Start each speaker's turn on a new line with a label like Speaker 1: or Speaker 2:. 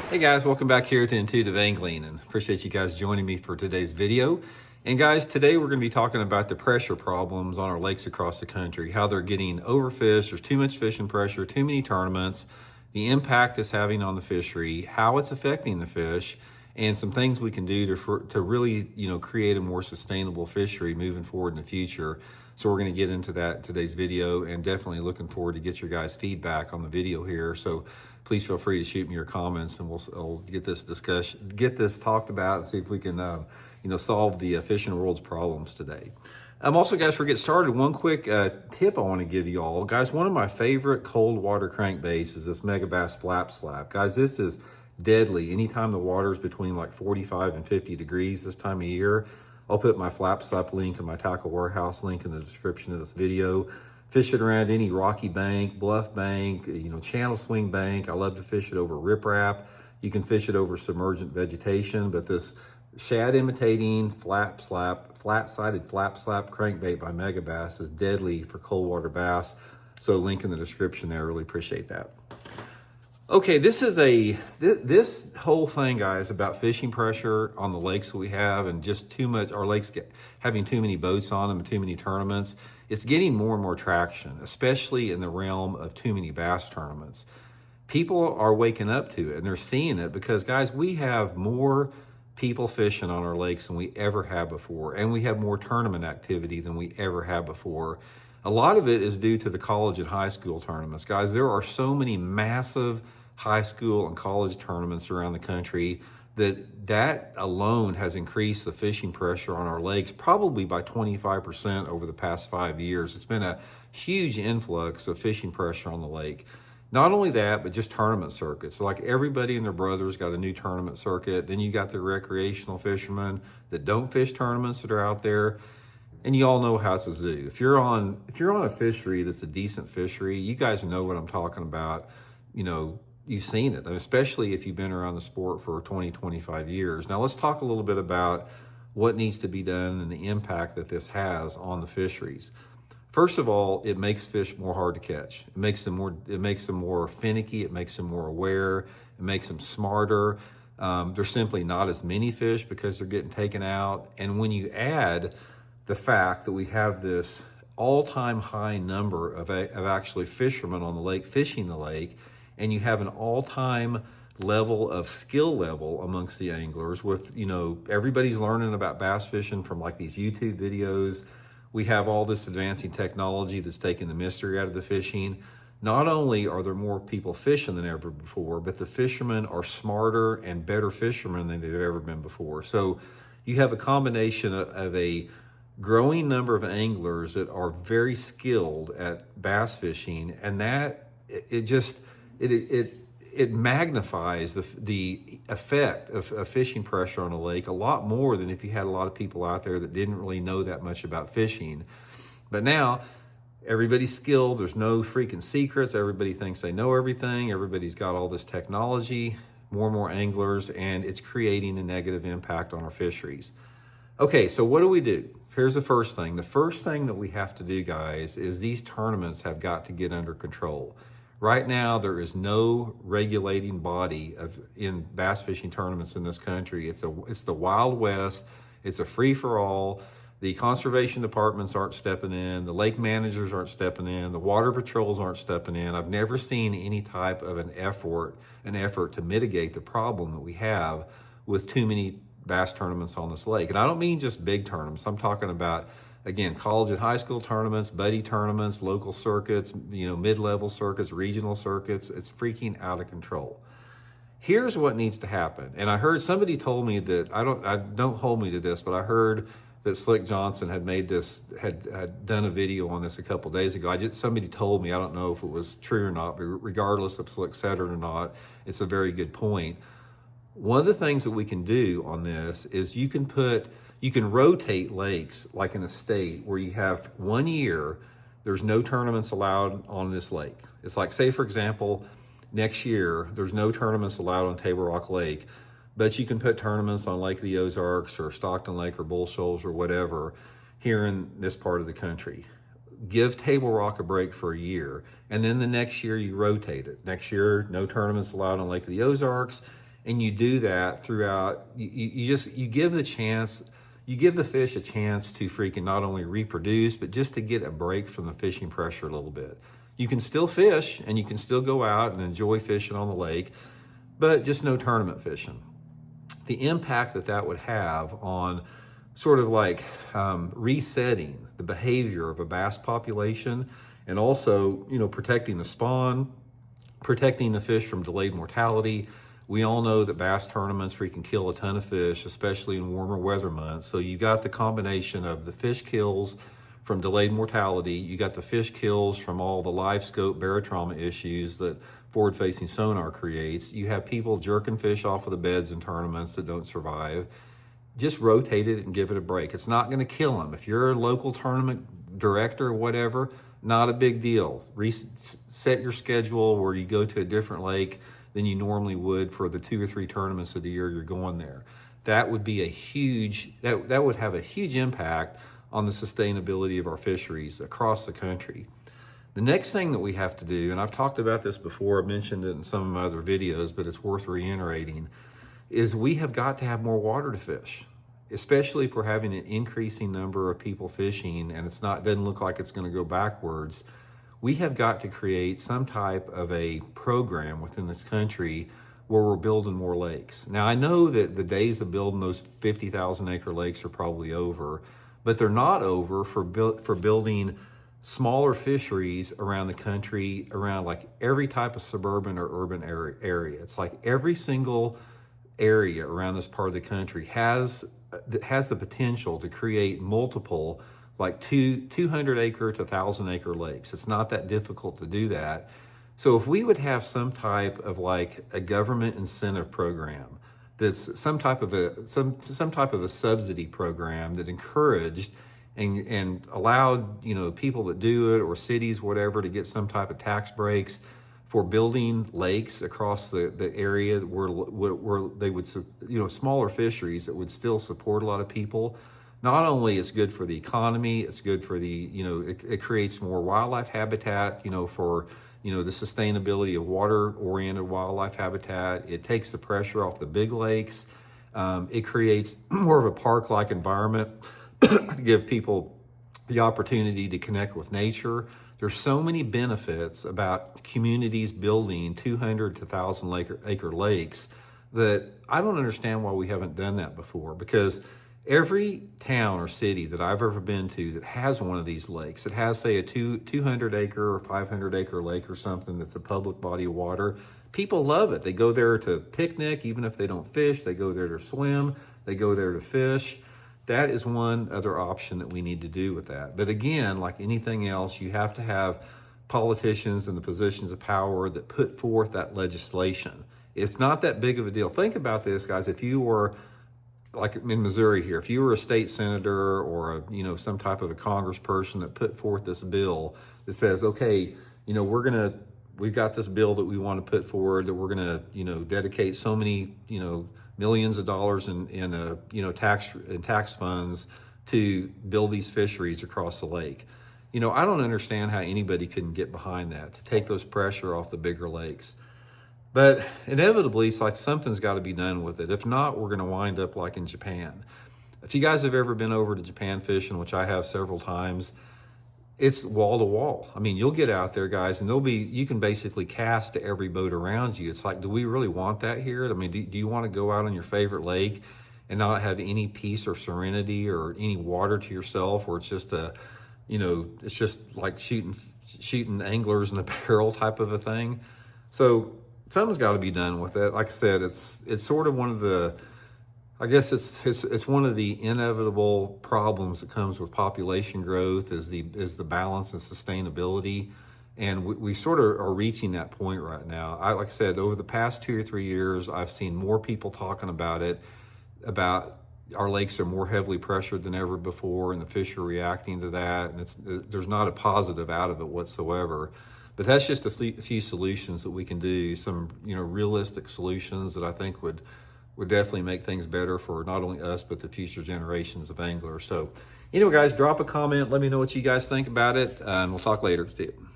Speaker 1: Hey guys, welcome back here to Intuitive Angling, and appreciate you guys joining me for today's video. And guys, today we're going to be talking about the pressure problems on our lakes across the country, how they're getting overfished, there's too much fishing pressure, too many tournaments, the impact it's having on the fishery, how it's affecting the fish, and some things we can do to really, create a more sustainable fishery moving forward in the future. So we're going to get into that in today's video, and definitely looking forward to get your guys' feedback on the video here. So please feel free to shoot me your comments, and we'll get this talked about, and see if we can, solve the fishing world's problems today. Also, guys, before we get started, one quick tip I want to give you all. Guys, one of my favorite cold water crankbaits is this Megabass Flap Slap. Guys, this is deadly. Anytime the water is between like 45 and 50 degrees this time of year, I'll put my Flap Slap link and my Tackle Warehouse link in the description of this video. Fish it around any rocky bank, bluff bank, channel swing bank. I love to fish it over riprap. You can fish it over submergent vegetation, but this shad imitating flat-sided flap slap crankbait by Megabass is deadly for cold water bass. So link in the description there, I really appreciate that. Okay, this whole thing, guys, about fishing pressure on the lakes that we have, and just too much, our lakes having too many boats on them and too many tournaments. It's getting more and more traction, especially in the realm of too many bass tournaments. People are waking up to it, and they're seeing it because, guys, we have more people fishing on our lakes than we ever have before, and we have more tournament activity than we ever have before. A lot of it is due to the college and high school tournaments. Guys, there are so many massive high school and college tournaments around the country that alone has increased the fishing pressure on our lakes probably by 25% over the past 5 years. It's been a huge influx of fishing pressure on the lake. Not only that, but just tournament circuits. Like everybody and their brothers got a new tournament circuit. Then you got the recreational fishermen that don't fish tournaments that are out there. And you all know how it's a zoo. If you're on a fishery that's a decent fishery, you guys know what I'm talking about. You've seen it, especially if you've been around the sport for 20, 25 years. Now let's talk a little bit about what needs to be done and the impact that this has on the fisheries. First of all, it makes fish more hard to catch. It makes them more finicky. It makes them more aware. It makes them smarter. There's simply not as many fish because they're getting taken out. And when you add the fact that we have this all-time high number of actually fishermen on the lake fishing the lake, and you have an all-time level of skill level amongst the anglers with, everybody's learning about bass fishing from like these YouTube videos. We have all this advancing technology that's taking the mystery out of the fishing. Not only are there more people fishing than ever before, but the fishermen are smarter and better fishermen than they've ever been before. So you have a combination of a growing number of anglers that are very skilled at bass fishing, and that it magnifies the effect of fishing pressure on a lake a lot more than if you had a lot of people out there that didn't really know that much about fishing. But now everybody's skilled. There's no freaking secrets. Everybody thinks they know everything. Everybody's got all this technology, more and more anglers, and it's creating a negative impact on our fisheries. Okay, so what do? Here's the first thing. The first thing that we have to do, guys, is these tournaments have got to get under control. Right now, there is no regulating body in bass fishing tournaments in this country. It's the Wild West. It's a free-for-all. The conservation departments aren't stepping in. The lake managers aren't stepping in. The water patrols aren't stepping in. I've never seen any type of an effort to mitigate the problem that we have with too many bass tournaments on this lake. And I don't mean just big tournaments. I'm talking about, again, college and high school tournaments, buddy tournaments, local circuits, mid-level circuits, regional circuits. It's freaking out of control. Here's what needs to happen. And I heard somebody told me that, don't hold me to this, but I heard that Slick Johnson had done a video on this a couple days ago. Somebody told me, I don't know if it was true or not, but regardless if Slick said it or not, it's a very good point. One of the things that we can do on this is you can rotate lakes like in a state where you have 1 year, there's no tournaments allowed on this lake. It's like, say, for example, next year, there's no tournaments allowed on Table Rock Lake, but you can put tournaments on Lake of the Ozarks or Stockton Lake or Bull Shoals or whatever here in this part of the country. Give Table Rock a break for a year, and then the next year you rotate it. Next year, no tournaments allowed on Lake of the Ozarks, And you do that throughout, you give the fish a chance to freaking not only reproduce, but just to get a break from the fishing pressure a little bit. You can still fish and you can still go out and enjoy fishing on the lake, but just no tournament fishing. The impact that would have on sort of like resetting the behavior of a bass population, and also, protecting the spawn, protecting the fish from delayed mortality. We all know that bass tournaments freaking kill a ton of fish, especially in warmer weather months. So you got the combination of the fish kills from delayed mortality, you got the fish kills from all the live scope barotrauma issues that forward-facing sonar creates. You have people jerking fish off of the beds in tournaments that don't survive. Just rotate it and give it a break. It's not going to kill them. If you're a local tournament director or whatever, not a big deal. Set your schedule where you go to a different lake than you normally would for the 2 or 3 tournaments of the year you're going there. That would be that would have a huge impact on the sustainability of our fisheries across the country. The next thing that we have to do, and I've talked about this before, I've mentioned it in some of my other videos, but it's worth reiterating, is we have got to have more water to fish, especially if we're having an increasing number of people fishing and doesn't look like it's going to go backwards. We have got to create some type of a program within this country where we're building more lakes. Now, I know that the days of building those 50,000 acre lakes are probably over, but they're not over for building smaller fisheries around the country, around like every type of suburban or urban area. It's like every single area around this part of the country has the potential to create multiple, like 200 acre to 1,000 acre lakes. It's not that difficult to do that. So if we would have some type of like a government incentive program, that's some type of a subsidy program that encouraged and allowed people that do it, or cities, whatever, to get some type of tax breaks for building lakes across the area where they would, smaller fisheries that would still support a lot of people. Not only is good for the economy, it's good for it creates more wildlife habitat, for the sustainability of water-oriented wildlife habitat. It takes the pressure off the big lakes. It creates more of a park-like environment to give people the opportunity to connect with nature. There's so many benefits about communities building 200 to 1,000 acre lakes that I don't understand why we haven't done that before, because every town or city that I've ever been to that has one of these lakes, that has, say, a 200 acre or 500 acre lake or something that's a public body of water, people love it. They go there to picnic, even if they don't fish. They go there to swim. They go there to fish. That is one other option that we need to do with that. But again, like anything else, you have to have politicians in the positions of power that put forth that legislation. It's not that big of a deal. Think about this, guys. If you were, like in Missouri here, if you were a state senator or some type of a congressperson that put forth this bill that says, okay, we've got this bill that we want to put forward, that we're gonna dedicate so many millions of dollars in tax funds to build these fisheries across the lake. I don't understand how anybody couldn't get behind that, to take those pressure off the bigger lakes. But inevitably, it's like something's got to be done with it. If not, we're going to wind up like in Japan. If you guys have ever been over to Japan fishing, which I have several times, it's wall to wall. I mean, you'll get out there, guys, and you can basically cast to every boat around you. It's like, do we really want that here? I mean, do you want to go out on your favorite lake and not have any peace or serenity or any water to yourself, or it's just it's just like shooting anglers in a barrel type of a thing? So something's got to be done with it. Like I said, it's sort of one of the, I guess it's one of the inevitable problems that comes with population growth, is the balance and sustainability. And we sort of are reaching that point right now. Like I said, over the past 2 or 3 years, I've seen more people talking about it, about our lakes are more heavily pressured than ever before, and the fish are reacting to that. And there's not a positive out of it whatsoever. But that's just a few solutions that we can do, some realistic solutions that I think would definitely make things better for not only us, but the future generations of anglers. So anyway, guys, drop a comment. Let me know what you guys think about it, and we'll talk later. See you.